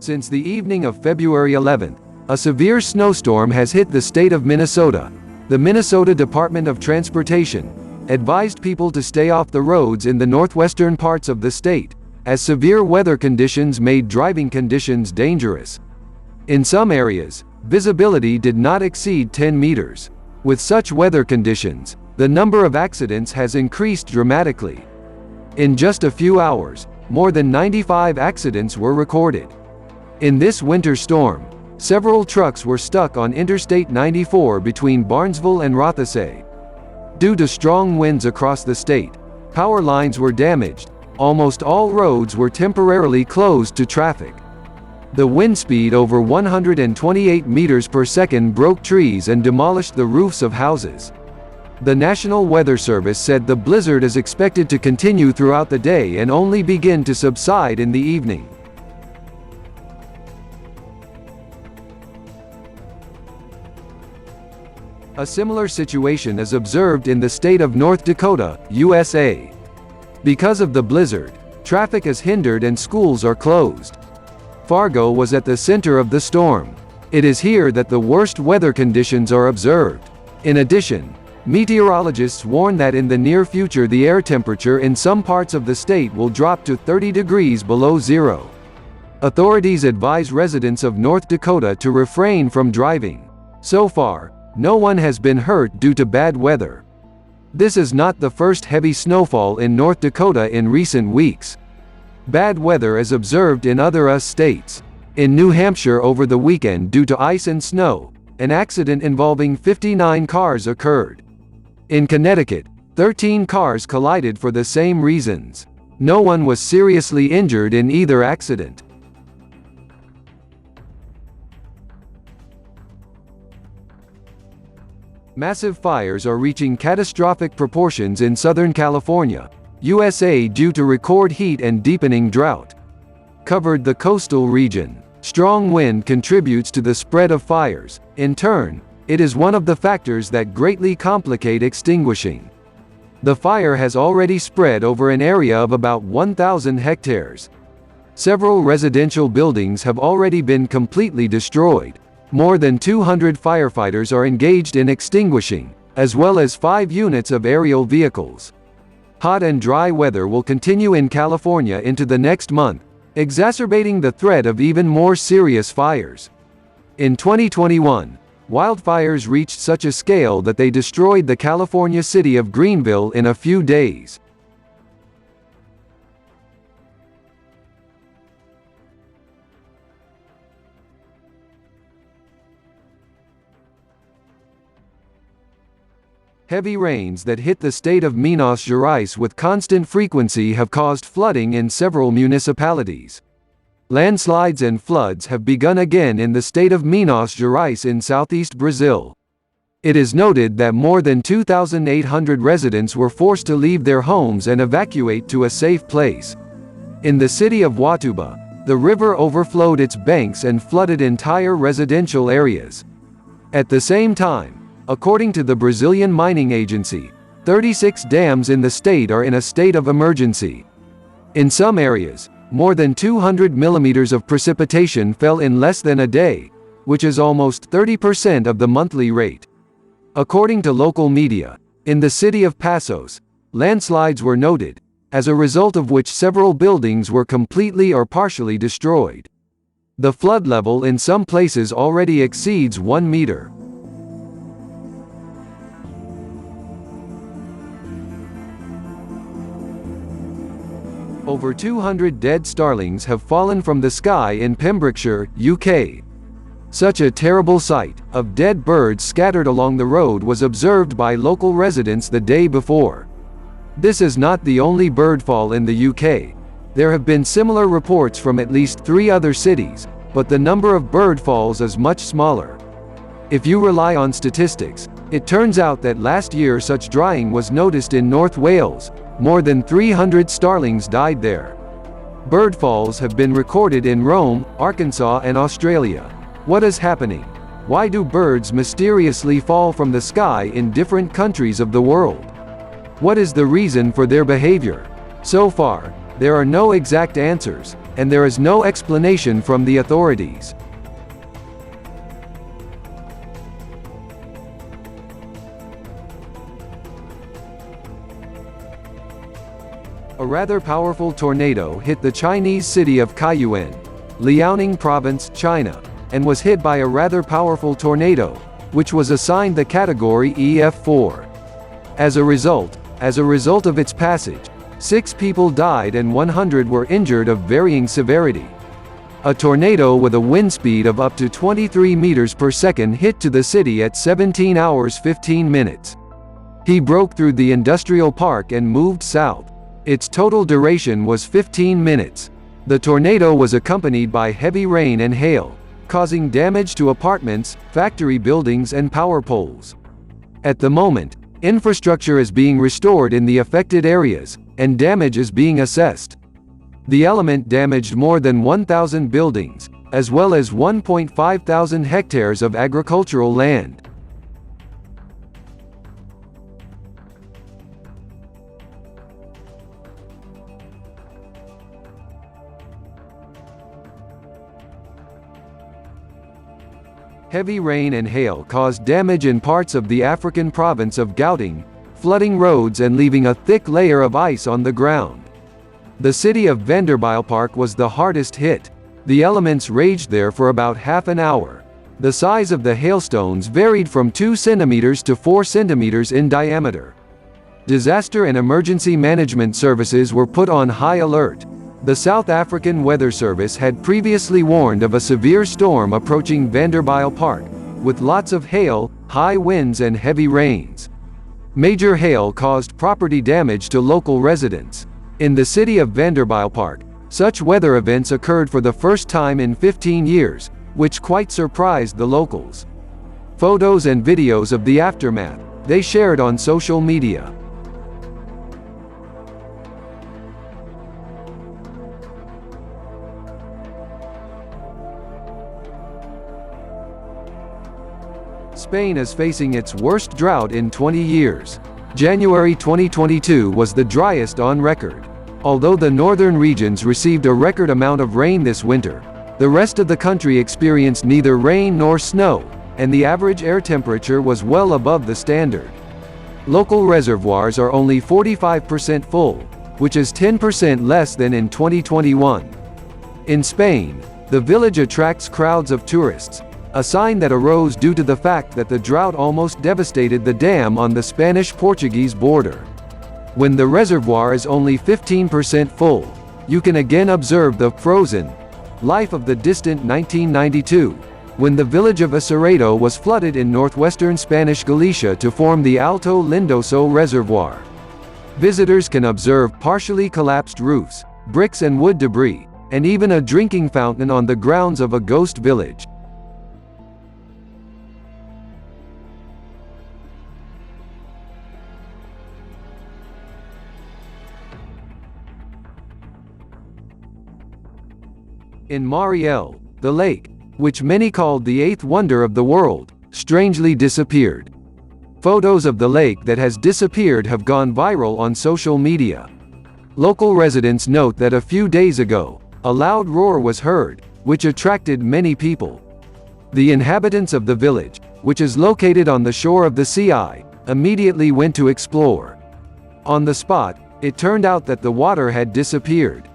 Since the evening of February 11, a severe snowstorm has hit the state of Minnesota. The Minnesota Department of Transportation advised people to stay off the roads in the northwestern parts of the state, as severe weather conditions made driving conditions dangerous. In some areas, visibility did not exceed 10 meters. With such weather conditions, the number of accidents has increased dramatically. In just a few hours, more than 95 accidents were recorded. In this winter storm, several trucks were stuck on Interstate 94 between Barnesville and Rothesay. Due to strong winds across the state, power lines were damaged. Almost all roads were temporarily closed to traffic. The wind speed over 128 meters per second broke trees and demolished the roofs of houses. The National Weather Service said the blizzard is expected to continue throughout the day and only begin to subside in the evening. A similar situation is observed in the state of North Dakota, USA. Because of the blizzard, traffic is hindered and schools are closed. Fargo was at the center of the storm. It is here that the worst weather conditions are observed. In addition, meteorologists warn that in the near future the air temperature in some parts of the state will drop to 30 degrees below zero. Authorities advise residents of North Dakota to refrain from driving. So far, no one has been hurt due to bad weather. This is not the first heavy snowfall in North Dakota in recent weeks. Bad weather is observed in other US states. In New Hampshire over the weekend due to ice and snow, an accident involving 59 cars occurred. In Connecticut, 13 cars collided for the same reasons. No one was seriously injured in either accident. Massive fires are reaching catastrophic proportions in Southern California, USA due to record heat and deepening drought. Covered the coastal region. Strong wind contributes to the spread of fires. In turn, it is one of the factors that greatly complicate extinguishing. The fire has already spread over an area of about 1,000 hectares. Several residential buildings have already been completely destroyed. More than 200 firefighters are engaged in extinguishing, as well as 5 units of aerial vehicles. Hot and dry weather will continue in California into the next month, exacerbating the threat of even more serious fires. In 2021, wildfires reached such a scale that they destroyed the California city of Greenville in a few days. Heavy rains that hit the state of Minas Gerais with constant frequency have caused flooding in several municipalities. Landslides and floods have begun again in the state of Minas Gerais in southeast Brazil. It is noted that more than 2,800 residents were forced to leave their homes and evacuate to a safe place. In the city of Watuba, the river overflowed its banks and flooded entire residential areas. At the same time, according to the Brazilian mining agency, 36 dams in the state are in a state of emergency. In some areas, more than 200 millimeters of precipitation fell in less than a day, which is almost 30% of the monthly rate. According to local media, in the city of Passos, landslides were noted, as a result of which several buildings were completely or partially destroyed. The flood level in some places already exceeds 1 meter. Over 200 dead starlings have fallen from the sky in Pembrokeshire, UK. Such a terrible sight of dead birds scattered along the road was observed by local residents the day before. This is not the only birdfall in the UK. There have been similar reports from at least 3 other cities, but the number of birdfalls is much smaller. If you rely on statistics, it turns out that last year such drying was noticed in North Wales. More than 300 starlings died there. Birdfalls have been recorded in Rome, Arkansas and Australia. What is happening? Why do birds mysteriously fall from the sky in different countries of the world? What is the reason for their behavior? So far, There are no exact answers, and there is no explanation from the authorities. A rather powerful tornado hit the Chinese city of Taiyuan, Liaoning Province, China, and was hit by a rather powerful tornado, which was assigned the category EF4. As a result of its passage, 6 people died and 100 were injured of varying severity. A tornado with a wind speed of up to 23 meters per second hit to the city at 17 hours 15 minutes. He broke through the industrial park and moved south. Its total duration was 15 minutes. The tornado was accompanied by heavy rain and hail, causing damage to apartments, factory buildings and power poles. At the moment, infrastructure is being restored in the affected areas, and damage is being assessed. The element damaged more than 1,000 buildings, as well as 1,500 hectares of agricultural land. Heavy rain and hail caused damage in parts of the African province of GAUTENG, flooding roads and leaving a thick layer of ice on the ground. The city of Vanderbijlpark was the hardest hit. The elements raged there for about half an hour. The size of the hailstones varied from 2 centimeters to 4 centimeters in diameter. Disaster and emergency management services were put on high alert. The South African Weather Service had previously warned of a severe storm approaching Vanderbijlpark, with lots of hail, high winds and heavy rains. Major hail caused property damage to local residents. In the city of Vanderbijlpark, such weather events occurred for the first time in 15 years, which quite surprised the locals. Photos and videos of the aftermath, they shared on social media. Spain is facing its worst drought in 20 years. January 2022 was the driest on record. Although the northern regions received a record amount of rain this winter, the rest of the country experienced neither rain nor snow, and the average air temperature was well above the standard. Local reservoirs are only 45% full, which is 10% less than in 2021. In Spain, the village attracts crowds of tourists, a sign that arose due to the fact that the drought almost devastated the dam on the Spanish-Portuguese border. When the reservoir is only 15% full, you can again observe the frozen life of the distant 1992, when the village of Aceredo was flooded in northwestern Spanish Galicia to form the Alto Lindoso Reservoir. Visitors can observe partially collapsed roofs, bricks and wood debris, and even a drinking fountain on the grounds of a ghost village. In MARIEL, the lake, which many called the eighth wonder of the world, strangely disappeared. Photos of the lake that has disappeared have gone viral on social media. Local residents note that a few days ago, a loud roar was heard, which attracted many people. The inhabitants of the village, which is located on the shore of the sea, immediately went to explore. On the spot, it turned out that the water had disappeared.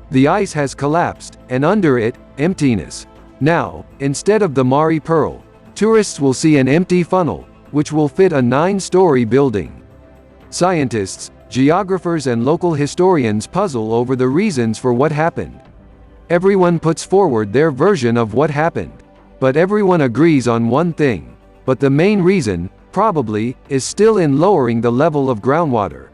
The ice has collapsed, and under it, emptiness. Now, instead of the Mari Pearl, tourists will see an empty funnel, which will fit a 9-story building. Scientists, geographers and local historians puzzle over the reasons for what happened. Everyone puts forward their version of what happened. But everyone agrees on one thing. But the main reason, probably, is still in lowering the level of groundwater.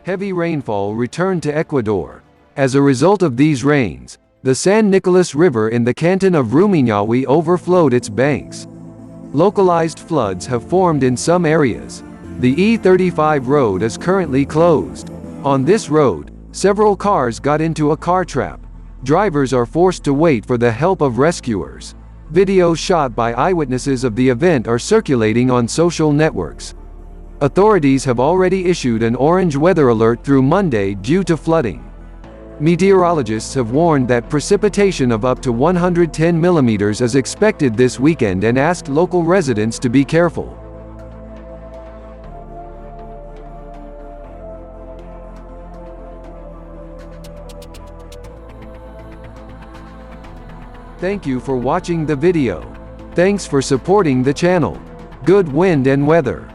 Heavy rainfall returned to Ecuador. As a result of these rains, the San Nicolas River in the canton of Rumiñahui overflowed its banks. Localized floods have formed in some areas. The E35 road is currently closed. On this road, several cars got into a car trap. Drivers are forced to wait for the help of rescuers. Videos shot by eyewitnesses of the event are circulating on social networks. Authorities have already issued an orange weather alert through Monday due to flooding. Meteorologists have warned that precipitation of up to 110 millimeters is expected this weekend and asked local residents to be careful. Thank you for watching the video. Thanks for supporting the channel. Good wind and weather.